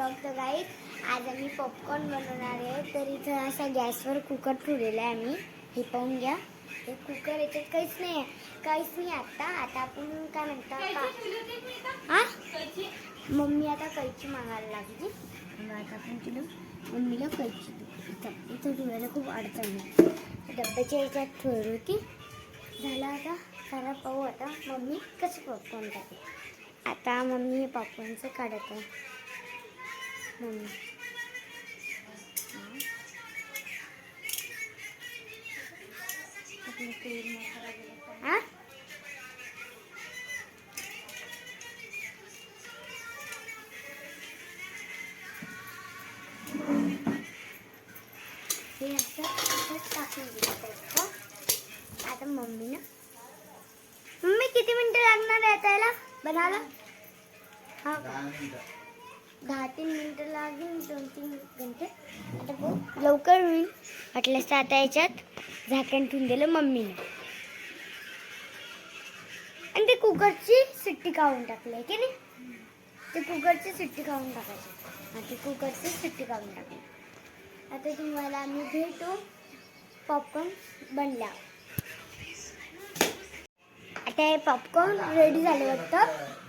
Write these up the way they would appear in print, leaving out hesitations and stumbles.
Blog. तर गाईस आज आम्ही पॉपकॉर्न बनवणार आहे. तर इथं असा गॅसवर कुकर ठेवलेला आहे आम्ही. हे पाहून घ्या. हे कुकर याच्यात काहीच नाही आहे, काहीच नाही. आता आपण काय म्हणता हा मम्मी आता कैची मागायला लागली. आता आपण तिला मम्मीला कैची इथं ठेवायला खूप अडचण आहे. डब्याच्या याच्यात ठेवली होती. झालं आता खरा पाहू आता मम्मी कसं पॉपकॉर्न टाकते. आता मम्मी हे पॉपकॉर्नचं काढत आहे. मम्मी हा हे असं टाकून दिलं. आता मम्मी किती मिनिटं लागणार आहे त्याला बनायला? हा 10-3 मिनिटं लागेल, 2-3 घंटे. आता खूप लवकर होईल वाटलं. आता याच्यात झाकण ठेवून दिलं मम्मीने आणि ते कुकरची शिट्टी काढून टाकली आहे की नाही. ते कुकरची शिट्टी काढून टाकायची. आता कुकरची शिट्टी काढून टाकली. आता तुम्हाला आम्ही भेटू पॉपकॉर्न बनल्या. आता हे पॉपकॉर्न रेडी झाले वाटतं.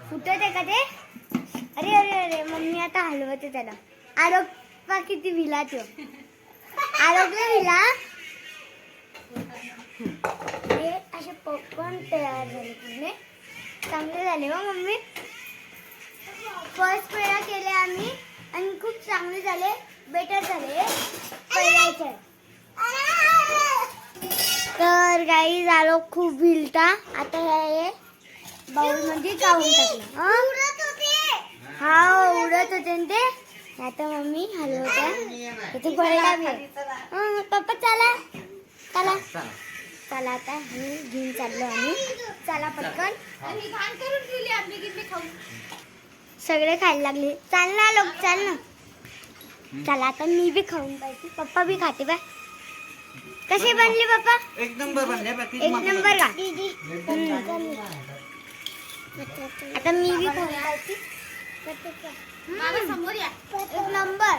फुटत आहे का ते? अरे अरे अरे मम्मी आता हलवते त्याला. आरोग्य किती विला तो आरोग्य विला. हे असे पॉपकॉर्न तयार झाले. पूर्ण चांगले झाले हो मम्मी. फर्स्ट वेळा केले आम्ही आणि खूप चांगले झाले, बेटर झाले पहिल्याचे. तर गाईज आलो खूप भिलता. आता हे बाउल मध्ये काढून टाकलं. हा उडत होते ते. आता मम्मी हलवत इथे पडला मी. पप्पा चला चला चला. आता हे घेऊन चाललो आम्ही. चला पटकन. सगळे खायला लागले. चाल ना लोक चाल ना. चला आता मी बी खाऊन पाहिजे. पप्पा बी खाते बा. कसे बनले पप्पा? एक नंबर बनले. एक नंबर का? आता मी बी खाऊन पाहिजे. एक नंबर.